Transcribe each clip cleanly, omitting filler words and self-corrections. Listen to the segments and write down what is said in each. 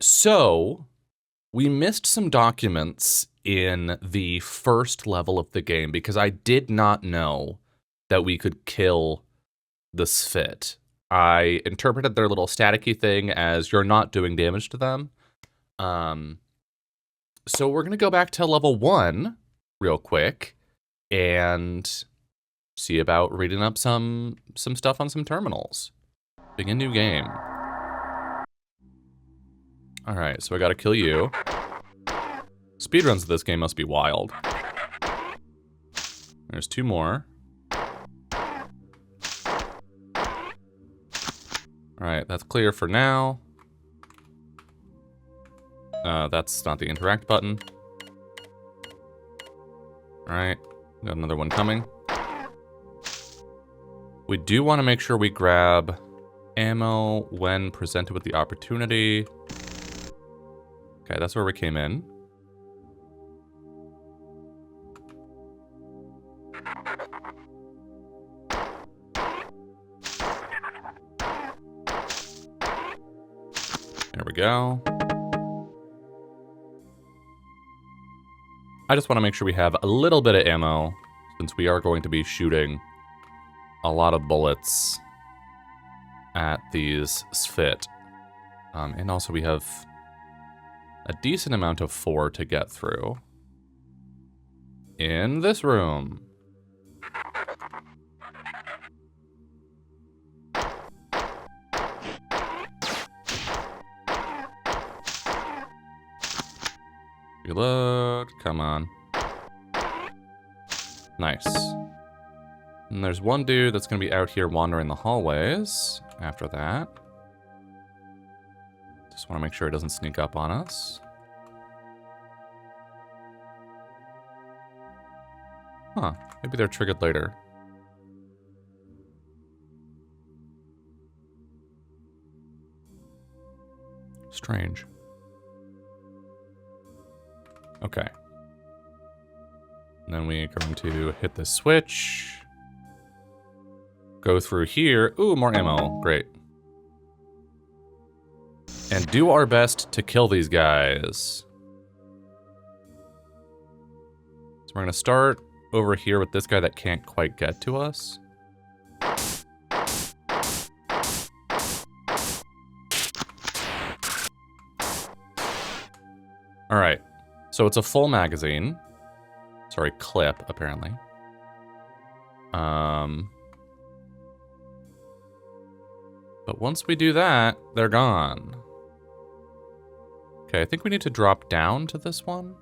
right, so we missed some documents in the first level of the game because I did not know that we could kill the Sphit. I interpreted their little staticky thing as you're not doing damage to them. So we're going to go back to level 1 real quick and see about reading up some stuff on some terminals. Begin new game. Alright, so I gotta kill you. Speedruns of this game must be wild. There's 2 more. Alright, that's clear for now. That's not the interact button. Alright, got another one coming. We do want to make sure we grab ammo when presented with the opportunity. Okay, that's where we came in. There we go. I just want to make sure we have a little bit of ammo, since we are going to be shooting a lot of bullets at these Sphit. And also we have a decent amount of 4 to get through. In this room. Reload, come on. Nice. And there's one dude that's gonna be out here wandering the hallways after that. Just wanna make sure it doesn't sneak up on us. Huh, maybe they're triggered later. Strange. Okay. And then we're going to hit the switch. Go through here. Ooh, more ammo. Great. And do our best to kill these guys. So we're going to start over here with this guy that can't quite get to us. Alright. So it's a full magazine. Sorry, clip, apparently. But once we do that, they're gone. Okay, I think we need to drop down to this one.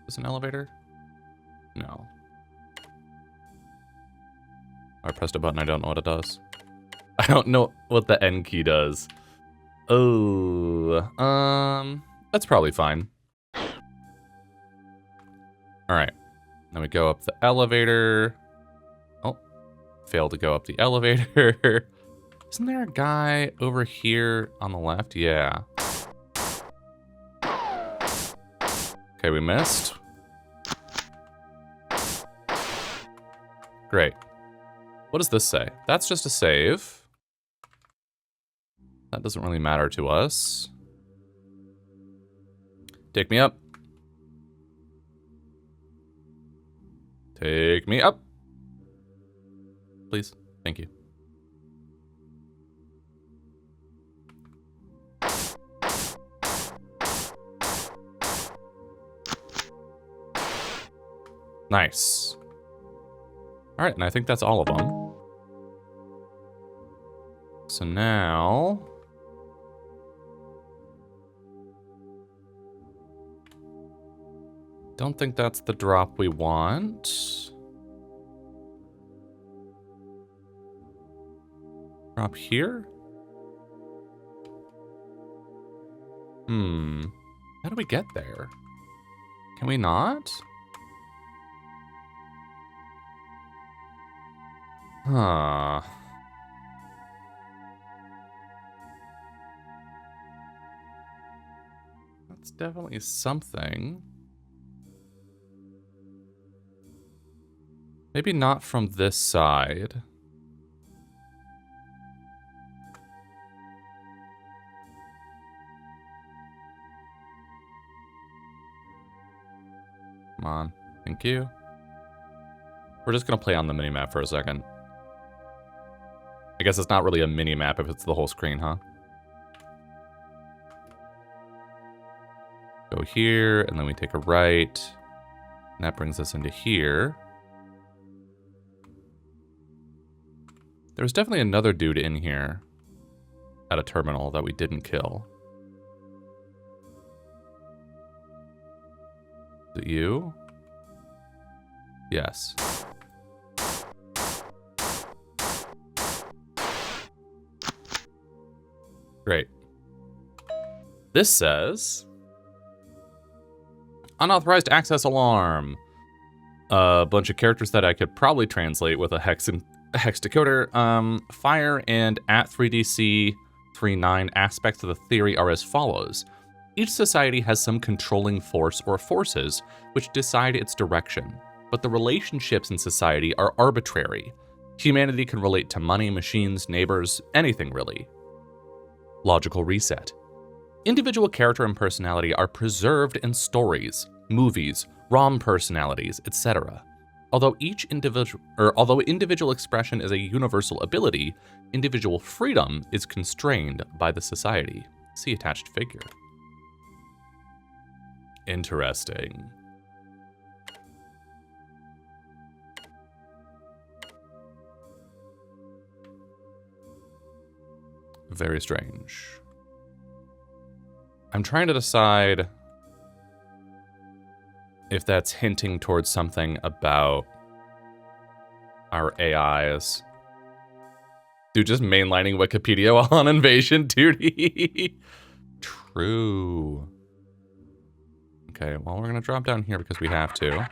Is this an elevator? No. I pressed a button, I don't know what it does. I don't know what the N key does. Oh, that's probably fine. Alright. Then we go up the elevator. Oh, failed to go up the elevator. Isn't there a guy over here on the left? Yeah. Okay, we missed. Great. What does this say? That's just a save. That doesn't really matter to us. Take me up. Take me up. Please. Thank you. Nice. All right, and I think that's all of them. So now... Don't think that's the drop we want. Drop here? How do we get there? Can we not? Huh. That's definitely something. Maybe not from this side. Come on. Thank you. We're just going to play on the minimap for a second. I guess it's not really a minimap if it's the whole screen, huh? Go here, and then we take a right. And that brings us into here. There's definitely another dude in here at a terminal that we didn't kill. Is it you? Yes. Great. This says unauthorized access alarm. A bunch of characters that I could probably translate with a hex decoder. Fire and at 3DC 39 aspects of the theory are as follows. Each society has some controlling force or forces which decide its direction, but the relationships in society are arbitrary. Humanity can relate to money, machines, neighbors, anything really. Logical reset. Individual character and personality are preserved in stories, movies, ROM personalities, etc. Although individual expression is a universal ability, individual freedom is constrained by the society. See attached figure. Interesting. Very strange. I'm trying to decide if that's hinting towards something about our AIs. Dude, just mainlining Wikipedia on invasion duty. True. Okay, well, we're going to drop down here because we have to.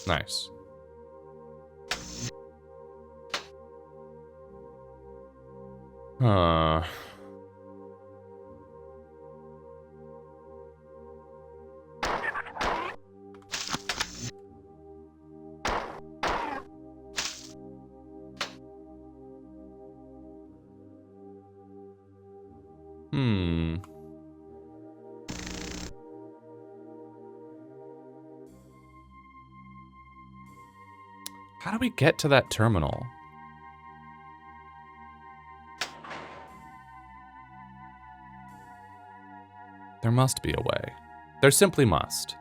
Nice. How do we get to that terminal? There must be a way. There simply must.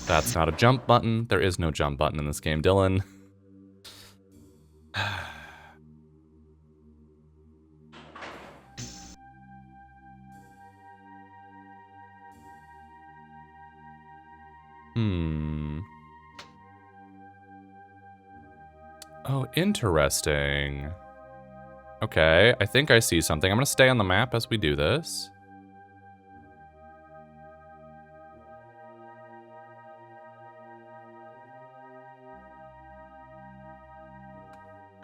That's not a jump button. There is no jump button in this game, Dylan. Oh, interesting. Okay, I think I see something. I'm going to stay on the map as we do this.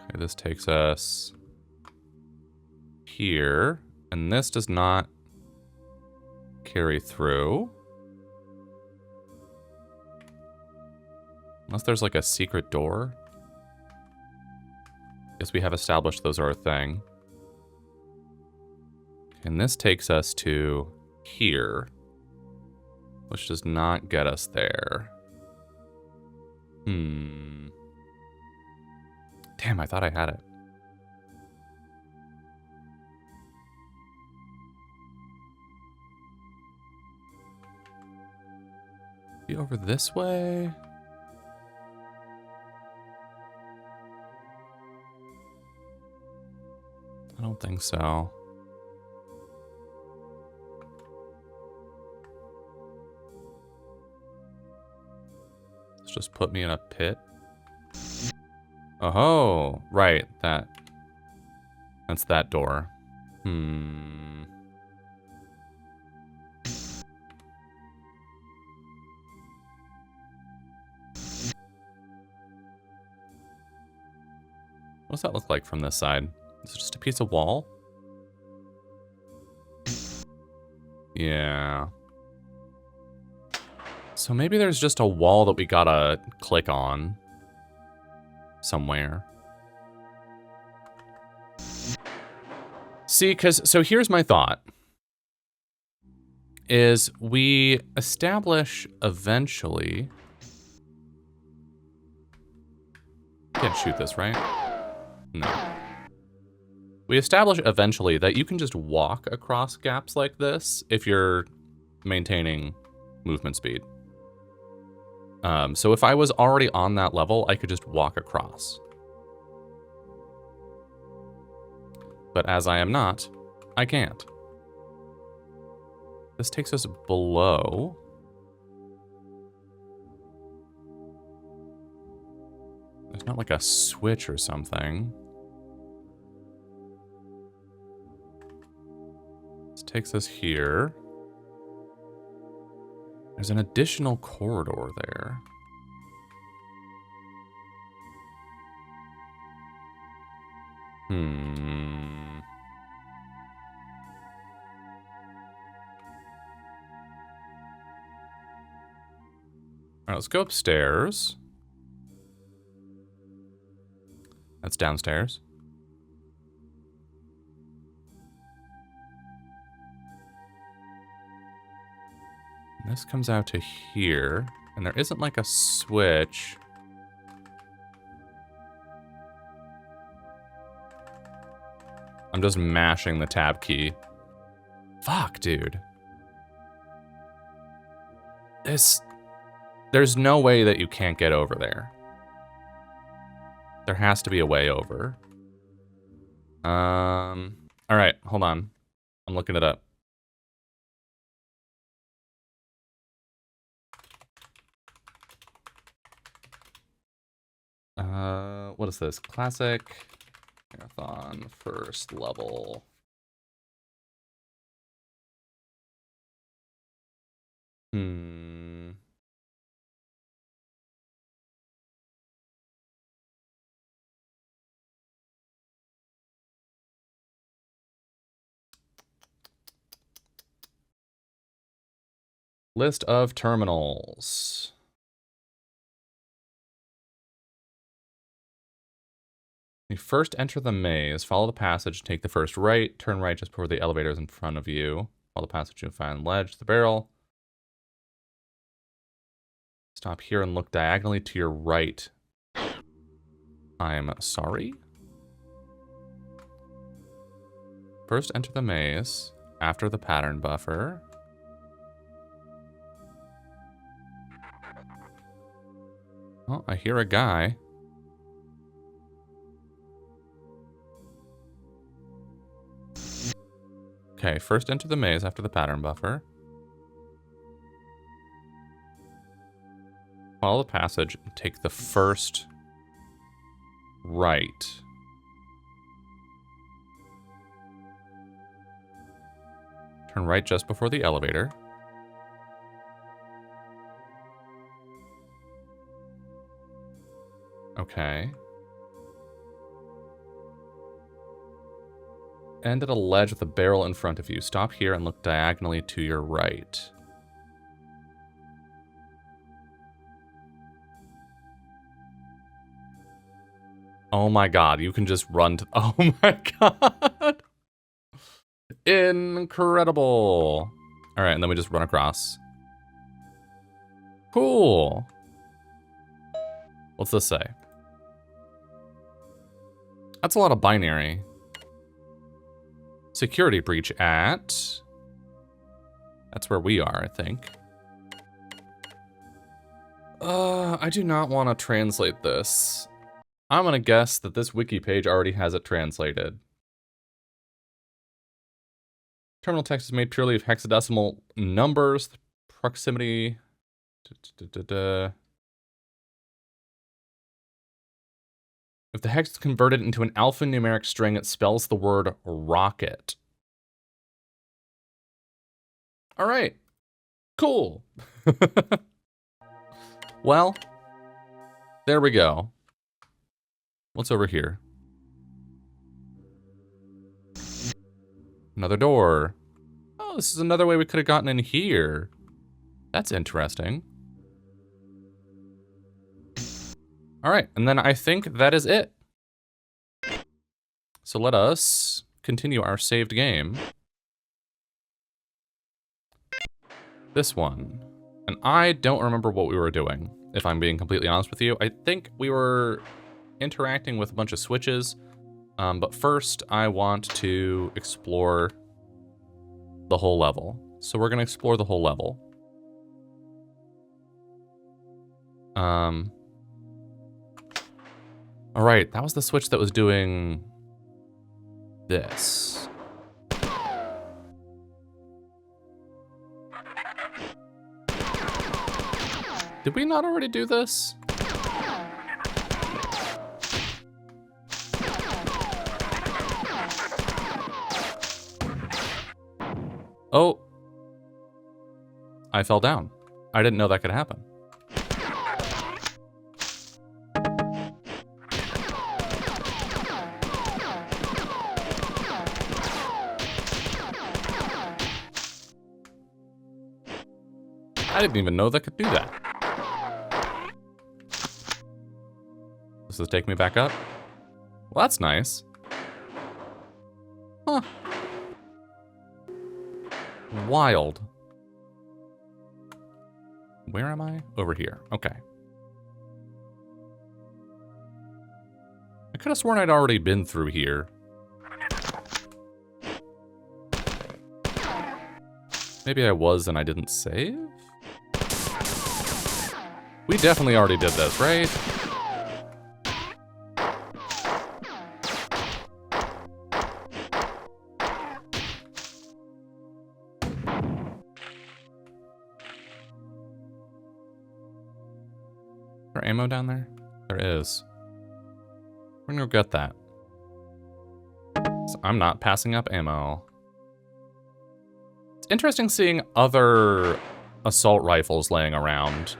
Okay, this takes us here, and this does not carry through. Unless there's like a secret door. Guess we have established those are a thing. And this takes us to here, which does not get us there. Damn, I thought I had it. Be over this way? I don't think so. Let's just put me in a pit. Oh, right, that's that door. What's that look like from this side? Is it just a piece of wall? Yeah. So maybe there's just a wall that we gotta click on. somewhere. See, so here's my thought. Is we establish eventually... Can't shoot this, right? No. We establish eventually that you can just walk across gaps like this if you're maintaining movement speed. So if I was already on that level, I could just walk across. But as I am not, I can't. This takes us below. There's not like a switch or something. This takes us here. There's an additional corridor there. All right, let's go upstairs. That's downstairs. And this comes out to here, and there isn't like a switch. I'm just mashing the tab key. Fuck, dude. There's no way that you can't get over there. There has to be a way over. All right, hold on. I'm looking it up. What is this? Classic Marathon first level. List of terminals. You first enter the maze, follow the passage, take the first right, turn right just before the elevator is in front of you. Follow the passage and find ledge, the barrel. Stop here and look diagonally to your right. I'm sorry? First enter the maze, after the pattern buffer. Oh, I hear a guy. Okay, first enter the maze after the pattern buffer. Follow the passage and take the first right. Turn right just before the elevator. Okay. End at a ledge with a barrel in front of you. Stop here and look diagonally to your right. Oh my god, you can just run to... Oh my god! Incredible! Alright, and then we just run across. Cool! What's this say? That's a lot of binary. Security breach at... That's where we are, I think. I do not want to translate this. I'm gonna guess that this wiki page already has it translated. Terminal text is made purely of hexadecimal numbers. Proximity... If the hex is converted into an alphanumeric string, it spells the word rocket. All right. Cool. Well, there we go. What's over here? Another door. Oh, this is another way we could have gotten in here. That's interesting. All right, and then I think that is it. So let us continue our saved game. This one. And I don't remember what we were doing, if I'm being completely honest with you. I think we were interacting with a bunch of switches. But first, I want to explore the whole level. So we're going to explore the whole level. All right, that was the switch that was doing this. Did we not already do this? Oh. I fell down. I didn't know that could happen. I didn't even know that could do that. Does this take me back up? Well, that's nice. Huh. Wild. Where am I? Over here. Okay. I could have sworn I'd already been through here. Maybe I was and I didn't save? We definitely already did this, right? Is there ammo down there? There is. We're gonna go get that. So I'm not passing up ammo. It's interesting seeing other assault rifles laying around.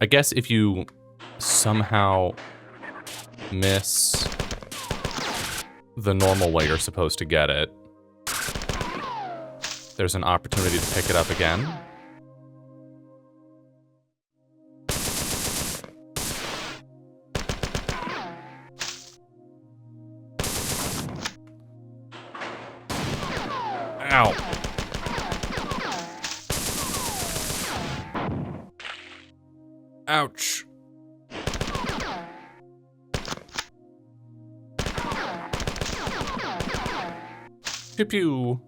I guess if you somehow miss the normal way you're supposed to get it, there's an opportunity to pick it up again. Ow. Ouch. Pew pew.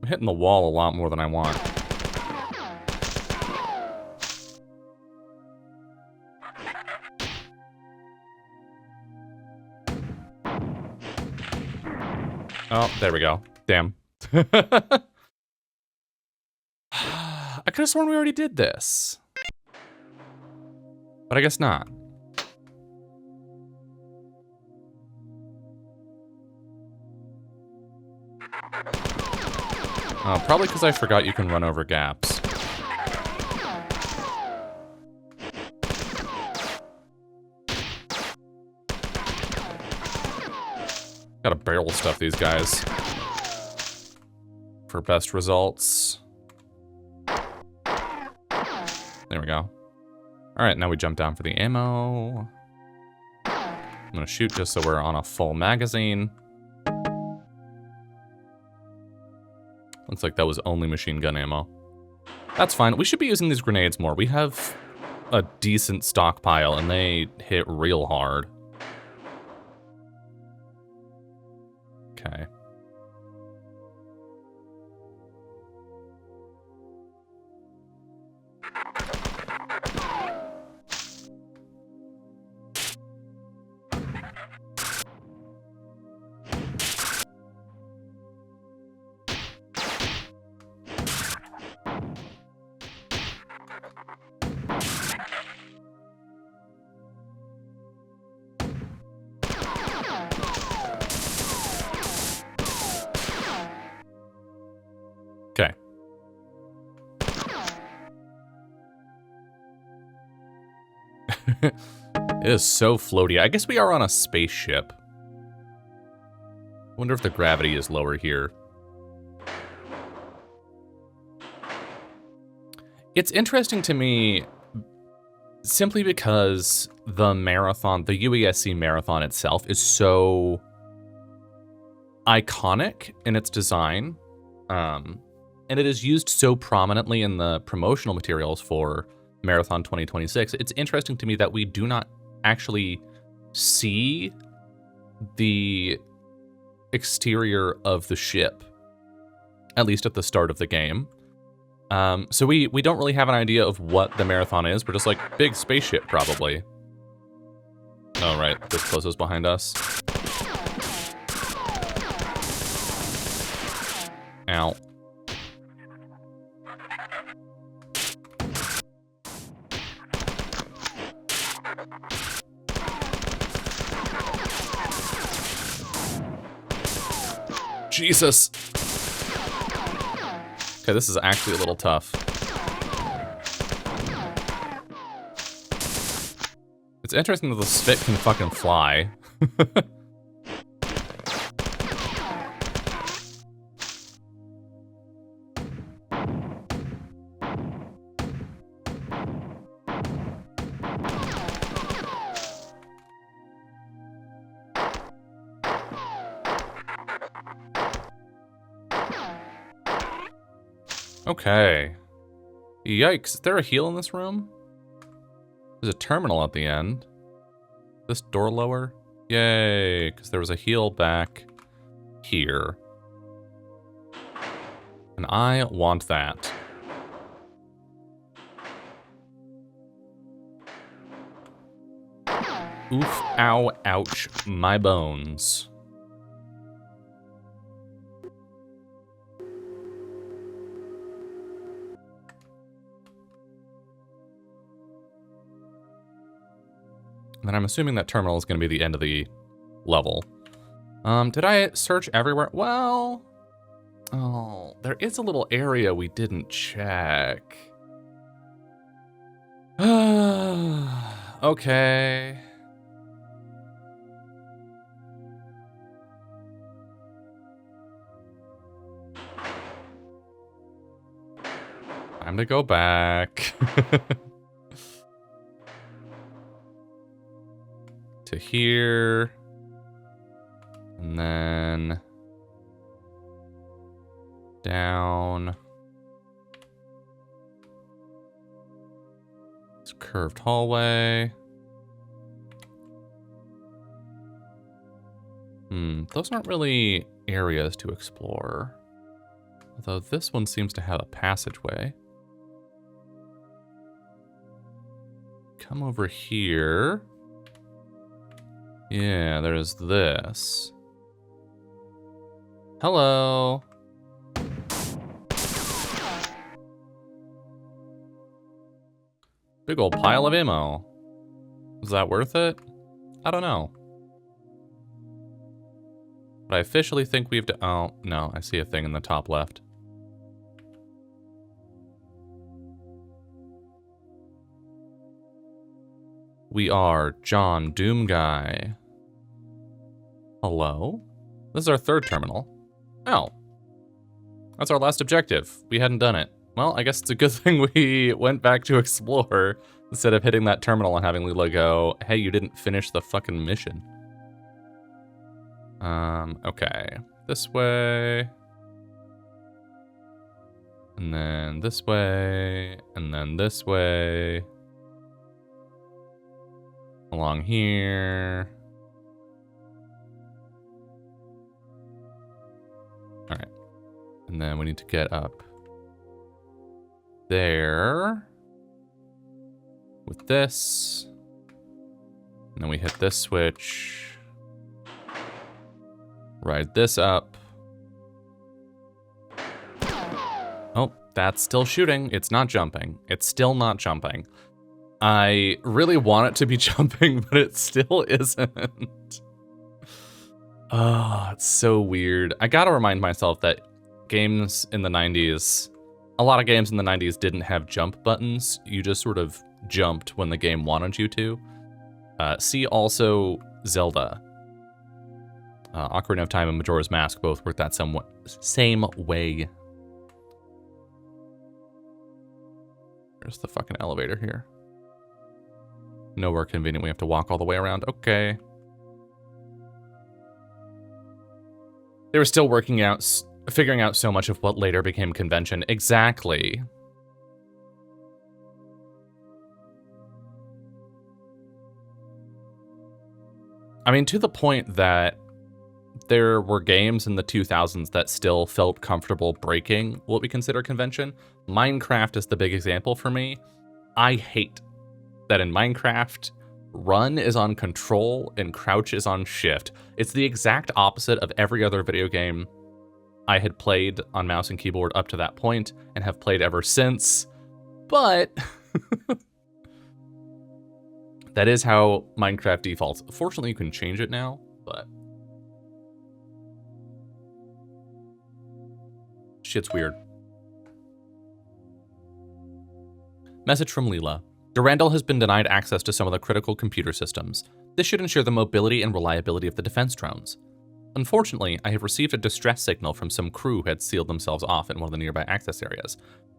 I'm hitting the wall a lot more than I want. Oh, there we go. Damn. I could have sworn we already did this. But I guess not. Probably because I forgot you can run over gaps. Gotta barrel stuff these guys for best results. There we go. Alright, now we jump down for the ammo. I'm gonna shoot just so we're on a full magazine. Looks like that was only machine gun ammo. That's fine. We should be using these grenades more. We have a decent stockpile, and they hit real hard. Okay. Okay. It is so floaty. I guess we are on a spaceship. Wonder if the gravity is lower here. It's interesting to me simply because the marathon, the UESC marathon itself, is so iconic in its design. And it is used so prominently in the promotional materials for Marathon 2026. It's interesting to me that we do not actually see the exterior of the ship, at least at the start of the game. So we don't really have an idea of what the marathon is. We're just like, big spaceship, probably. Oh, right. This closes behind us. Ow. Jesus. Okay, this is actually a little tough. It's interesting that the spit can fucking fly. Okay. Yikes. Is there a heal in this room? There's a terminal at the end. This door lower? Yay, because there was a heal back here. And I want that. Oof, ow, ouch, my bones. And I'm assuming that terminal is going to be the end of the level. Did I search everywhere? Well, oh, there is a little area we didn't check. Okay. Time to go back. To here. And then down. It's a curved hallway. Those aren't really areas to explore. Although this one seems to have a passageway. Come over here. Yeah, there's this. Hello. Big old pile of ammo. Was that worth it? I don't know. But I officially think we've oh, no, I see a thing in the top left. We are John Doom Guy. Hello? This is our third terminal. Oh. That's our last objective. We hadn't done it. Well, I guess it's a good thing we went back to explore instead of hitting that terminal and having Lila go, hey, you didn't finish the fucking mission. Okay. This way. And then this way. And then this way. Along here. Alright. And then we need to get up there with this. And then we hit this switch. Ride this up. Oh, that's still shooting. It's not jumping. It's still not jumping. I really want it to be jumping, but it still isn't. Oh, it's so weird. I gotta remind myself that games in the 90s, a lot of games in the 90s didn't have jump buttons. You just sort of jumped when the game wanted you to. See also Zelda. Ocarina of Time and Majora's Mask both work that same way. There's the fucking elevator here. Nowhere convenient. We have to walk all the way around. Okay. They were still figuring out so much of what later became convention. Exactly. I mean, to the point that there were games in the 2000s that still felt comfortable breaking what we consider convention. Minecraft is the big example for me. I hate that in Minecraft, run is on control and crouch is on shift. It's the exact opposite of every other video game I had played on mouse and keyboard up to that point and have played ever since. But that is how Minecraft defaults. Fortunately, you can change it now, but shit's weird. Message from Leela. Durandal has been denied access to some of the critical computer systems. This should ensure the mobility and reliability of the defense drones. Unfortunately, I have received a distress signal from some crew who had sealed themselves off in one of the nearby access areas.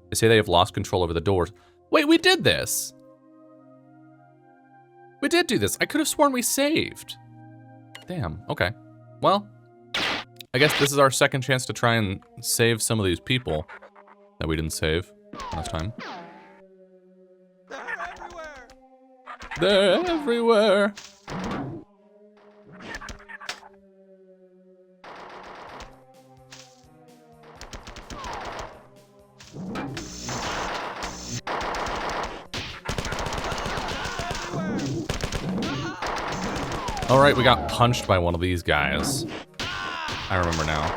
They say they have lost control over the doors. Wait, we did this! We did do this. I could have sworn we saved. Damn, okay. Well, I guess this is our second chance to try and save some of these people that we didn't save last time. They're everywhere. All right, we got punched by one of these guys. I remember now.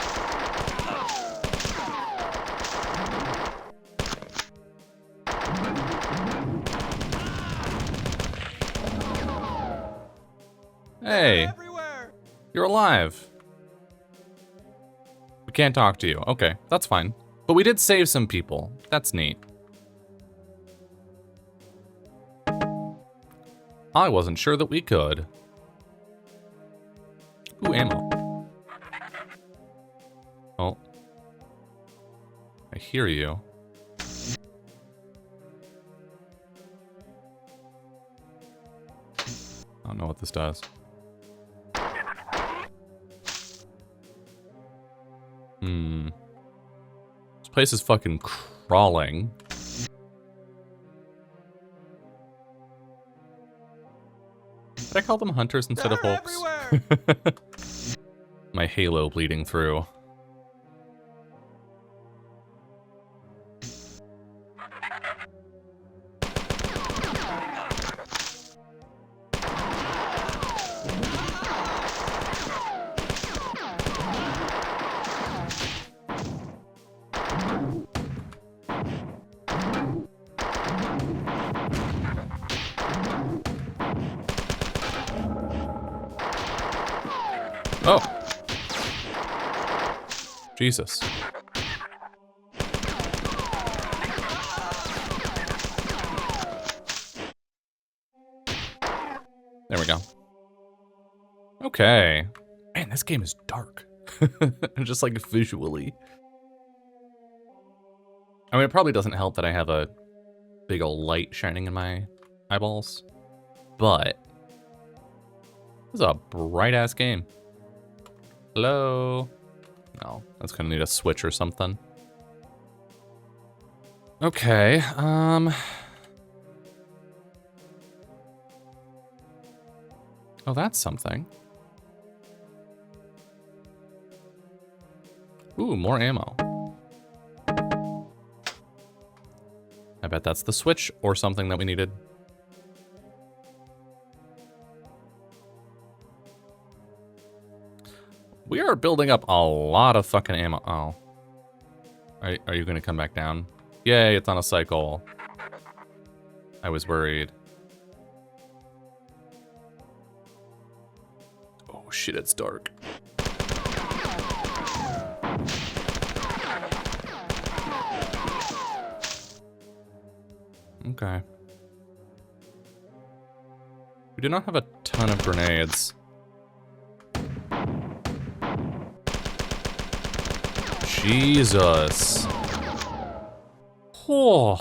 Hey, you're alive. We can't talk to you. Okay, that's fine. But we did save some people. That's neat. I wasn't sure that we could. Ooh, ammo. Oh. I hear you. I don't know what this does. This place is fucking crawling. Did I call them hunters instead of hulks? My halo bleeding through. Oh. Jesus. There we go. Okay. Man, this game is dark. Just like visually. I mean, it probably doesn't help that I have a big old light shining in my eyeballs, but this is a bright ass game. Hello? No, that's gonna need a switch or something. Okay, oh, that's something. Ooh, more ammo. I bet that's the switch or something that we needed. We are building up a lot of fucking ammo. Oh. Are you gonna come back down? Yay, it's on a cycle. I was worried. Oh shit, it's dark. Okay. We do not have a ton of grenades. Jesus. Oh.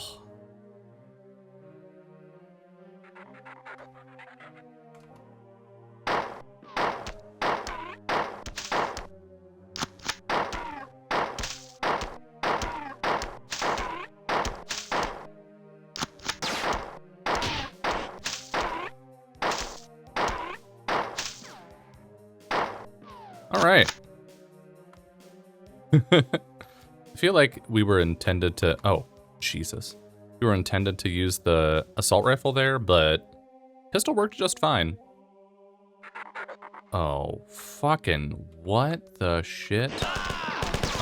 All right. I feel like we were intended to... Oh, Jesus. We were intended to use the assault rifle there, but pistol worked just fine. Oh, fucking what the shit?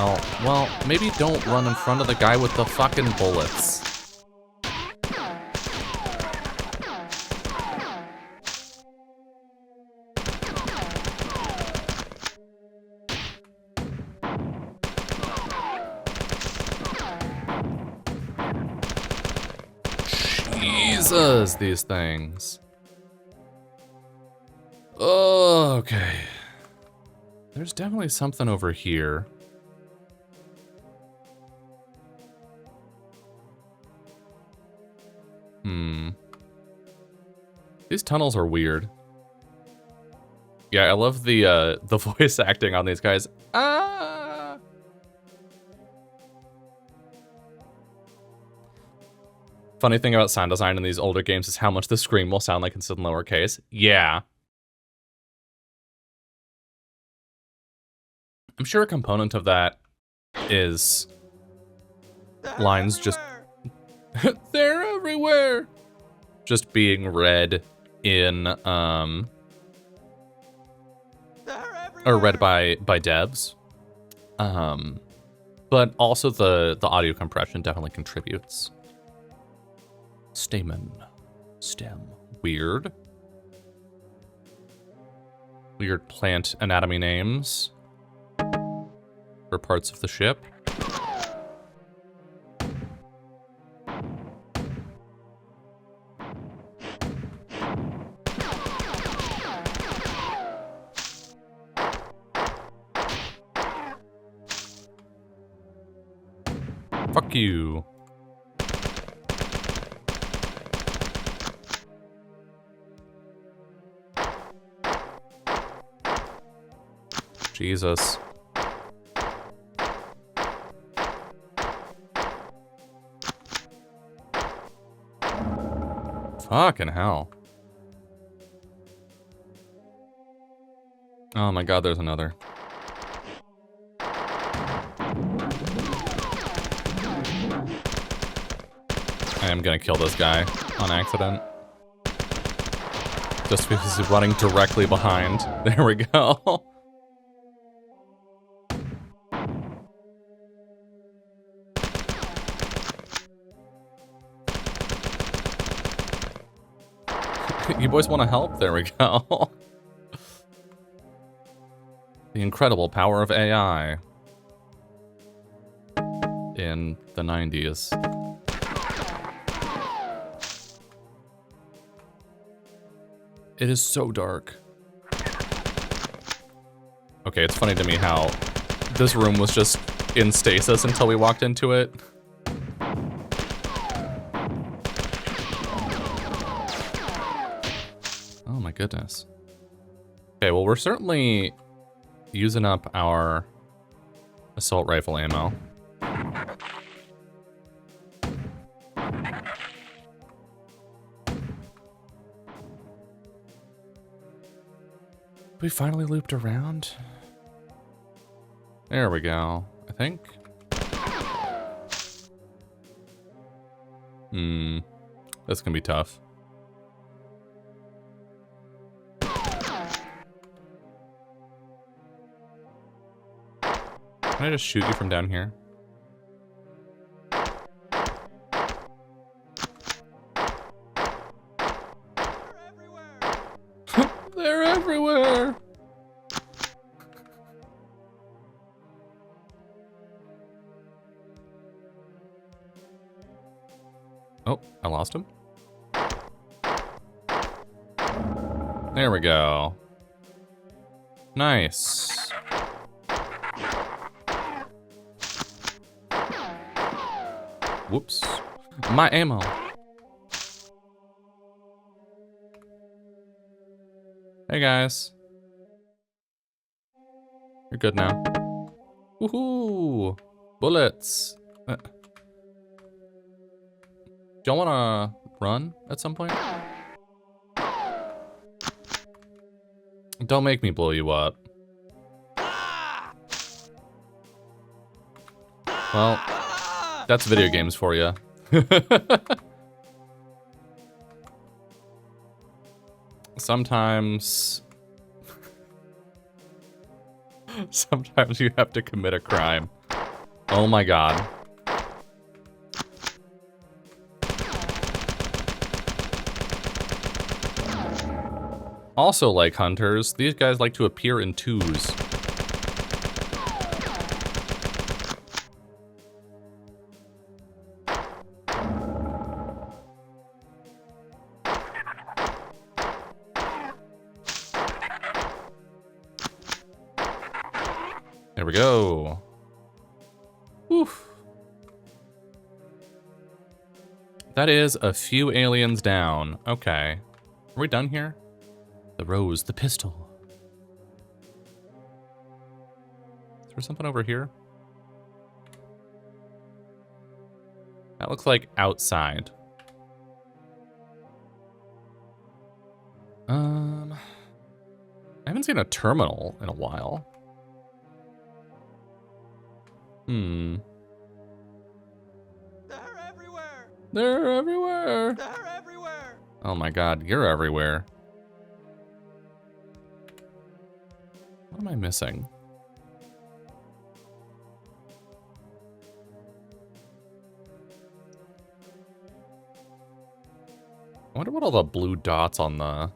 Oh, well, maybe don't run in front of the guy with the fucking bullets. Jesus, these things. Oh, okay. There's definitely something over here. These tunnels are weird. Yeah, I love the voice acting on these guys. Ah! Funny thing about sound design in these older games is how much the scream will sound like it's in lowercase. Yeah. I'm sure a component of that is lines just... They're everywhere! Just being read in, or read by devs. But also the audio compression definitely contributes. Stamen. Stem. Weird. Weird plant anatomy names. For parts of the ship. Fuck you. Jesus. Fucking hell. Oh my god, there's another. I am gonna kill this guy on accident. Just because he's running directly behind. There we go. You boys want to help? There we go. The incredible power of AI. In the 90s. It is so dark. Okay, it's funny to me how this room was just in stasis until we walked into it. Oh my goodness. Okay, well, we're certainly using up our assault rifle ammo. We finally looped around. There we go, I think. That's gonna be tough. Can I just shoot you from down here? They're everywhere! Oh, I lost him. There we go. Nice. Whoops. My ammo. Hey guys. You're good now. Woohoo! Bullets. Don't wanna run at some point? Don't make me blow you up. Well, that's video games for you. Sometimes you have to commit a crime. Oh my god. Also, like hunters, these guys like to appear in twos. There we go. Oof. That is a few aliens down. Okay. Are we done here? The rose, the pistol. Is there something over here? That looks like outside. I haven't seen a terminal in a while. They're everywhere. They're everywhere. They're everywhere. Oh my god, you're everywhere. What am I missing? I wonder what all the blue dots on the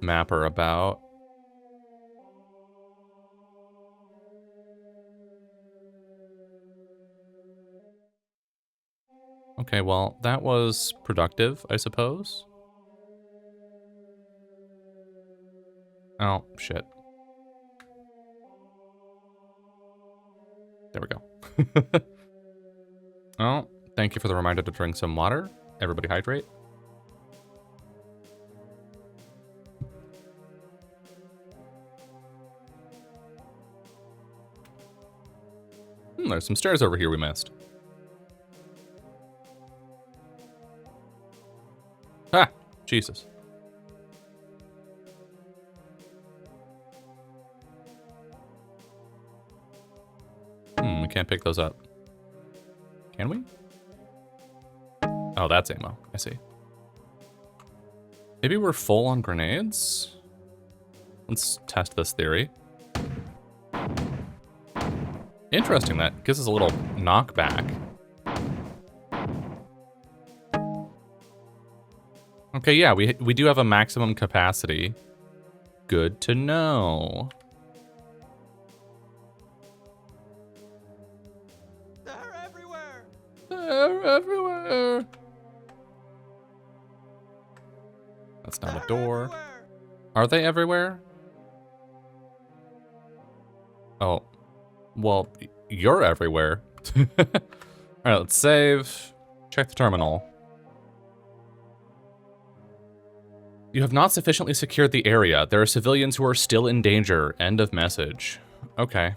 map are about. Okay, well, that was productive, I suppose. Oh, shit. There we go. Oh, thank you for the reminder to drink some water. Everybody hydrate. There's some stairs over here we missed. Ah, Jesus. We can't pick those up. Can we? Oh, that's ammo. I see. Maybe we're full on grenades? Let's test this theory. Interesting, that gives us a little knockback. Okay, yeah, we do have a maximum capacity. Good to know. They're everywhere. They're everywhere. That's not a door. Everywhere. Are they everywhere? Oh. Well, you're everywhere. Alright, let's save. Check the terminal. You have not sufficiently secured the area. There are civilians who are still in danger. End of message. Okay.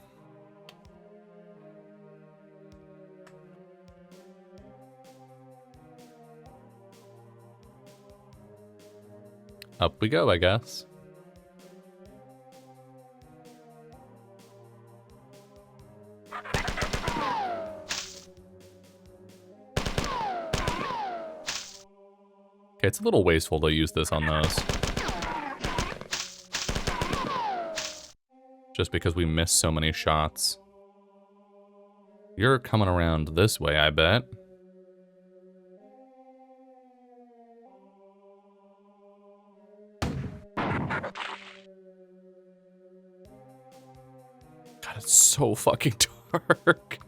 Up we go, I guess. Okay, it's a little wasteful to use this on those. Just because we missed so many shots. You're coming around this way, I bet. God, it's so fucking dark.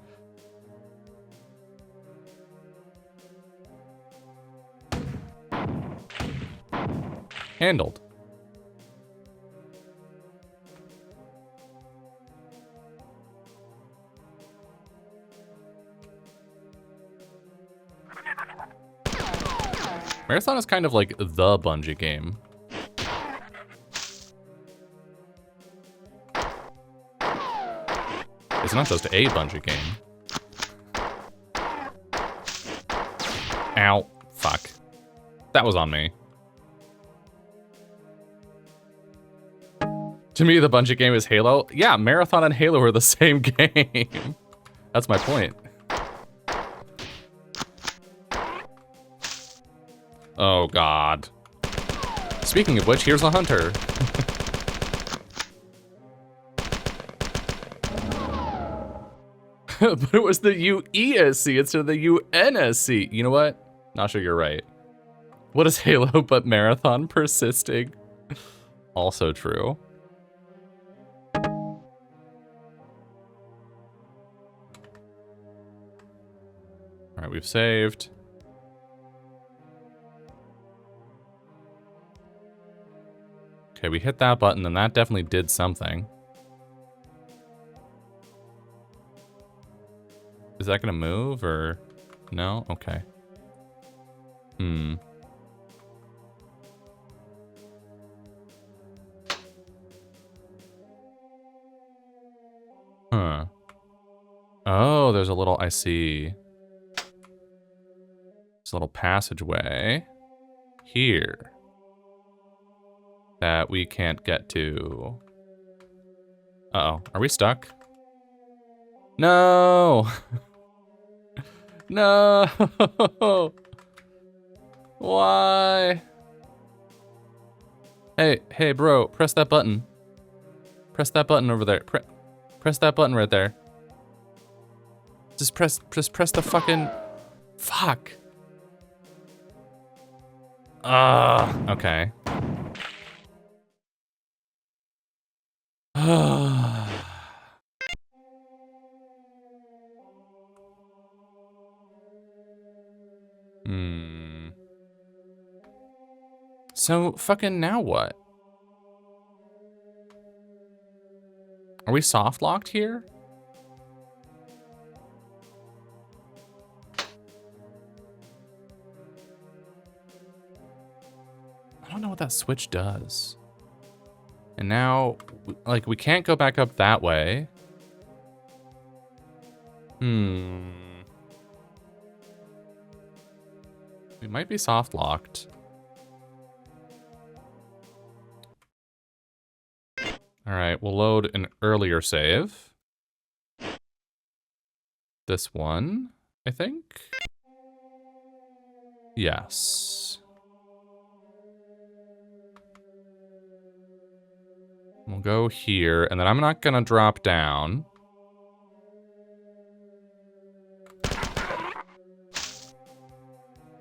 Handled. Marathon is kind of like the Bungie game. It's not just a Bungie game. Ow. Fuck. That was on me. To me, the Bungie game is Halo. Yeah, Marathon and Halo are the same game. That's my point. Oh, God. Speaking of which, here's a hunter. But it was the UESC instead of the UNSC. You know what? Not sure you're right. What is Halo but Marathon persisting? Also true. All right, we've saved. Okay, we hit that button, and that definitely did something. Is that gonna move, or no? Okay. Huh. Oh, there's a little, I see. There's a little passageway here that we can't get to. Uh-oh, are we stuck? No! No! Why? Hey, bro, press that button. Press that button over there. Press that button right there. Just press the fucking... Fuck. Okay. So, fucking now what? Are we soft locked here? I don't know what that switch does. And now, like, we can't go back up that way. We might be soft locked. All right, we'll load an earlier save. This one, I think. Yes. We'll go here, and then I'm not gonna drop down.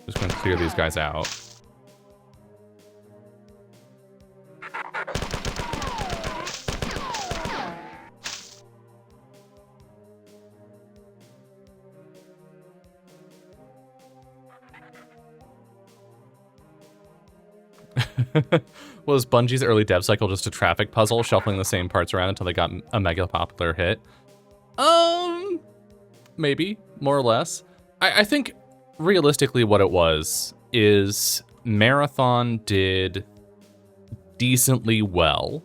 Just gonna clear these guys out. Was Bungie's early dev cycle just a traffic puzzle, shuffling the same parts around until they got a mega popular hit? Maybe, more or less. I think realistically what it was is Marathon did decently well.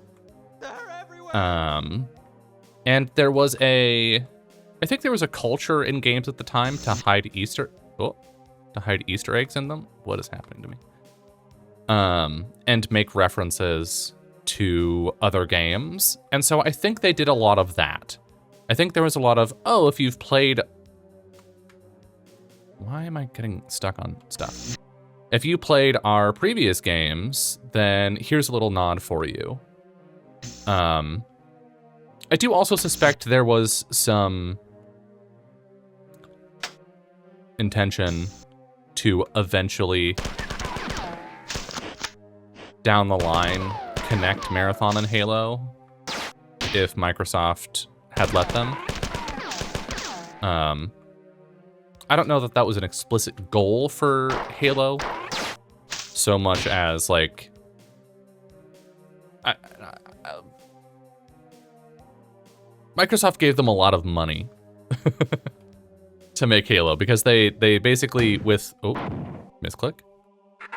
And there was I think there was a culture in games at the time to hide Easter eggs in them. What is happening to me? And make references to other games. And so I think they did a lot of that. I think there was a lot of, oh, if you've played... Why am I getting stuck on stuff? If you played our previous games, then here's a little nod for you. I do also suspect there was some intention to eventually, down the line, connect Marathon and Halo if Microsoft had let them. I don't know that that was an explicit goal for Halo so much as like Microsoft gave them a lot of money to make Halo because they basically with misclick.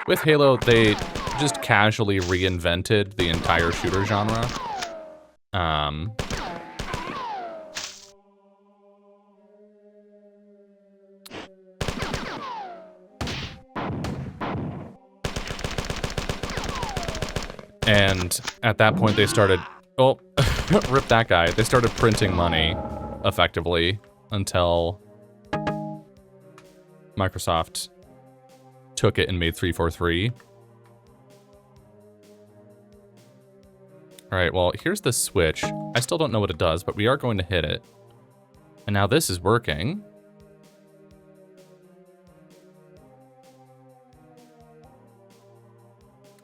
With Halo, they just casually reinvented the entire shooter genre. And at that point, they started... Oh, rip that guy. They started printing money, effectively, until Microsoft took it and made 343. All right, well, here's the switch. I still don't know what it does, but we are going to hit it. And now this is working.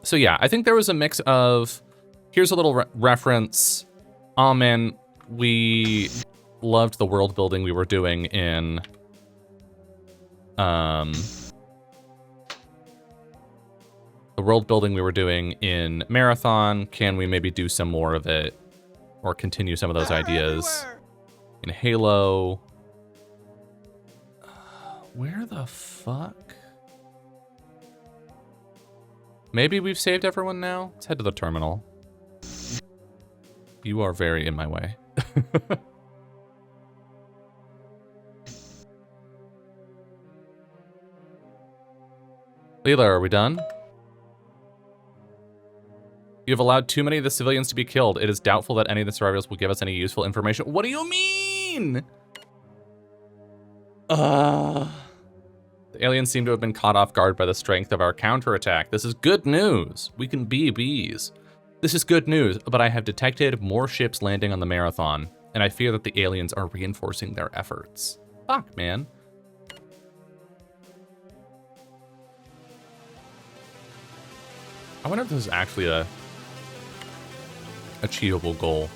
So yeah, I think there was a mix of, here's a little reference. Oh man, we loved the world building we were doing in Marathon. Can we maybe do some more of it or continue some of those ideas in Halo? Where the fuck? Maybe we've saved everyone now? Let's head to the terminal. You are very in my way. Leela, are we done? You have allowed too many of the civilians to be killed. It is doubtful that any of the survivors will give us any useful information. What do you mean? The aliens seem to have been caught off guard by the strength of our counterattack. This is good news. We can be bees. This is good news, but I have detected more ships landing on the Marathon, and I fear that the aliens are reinforcing their efforts. Fuck, man. I wonder if this is actually a achievable goal.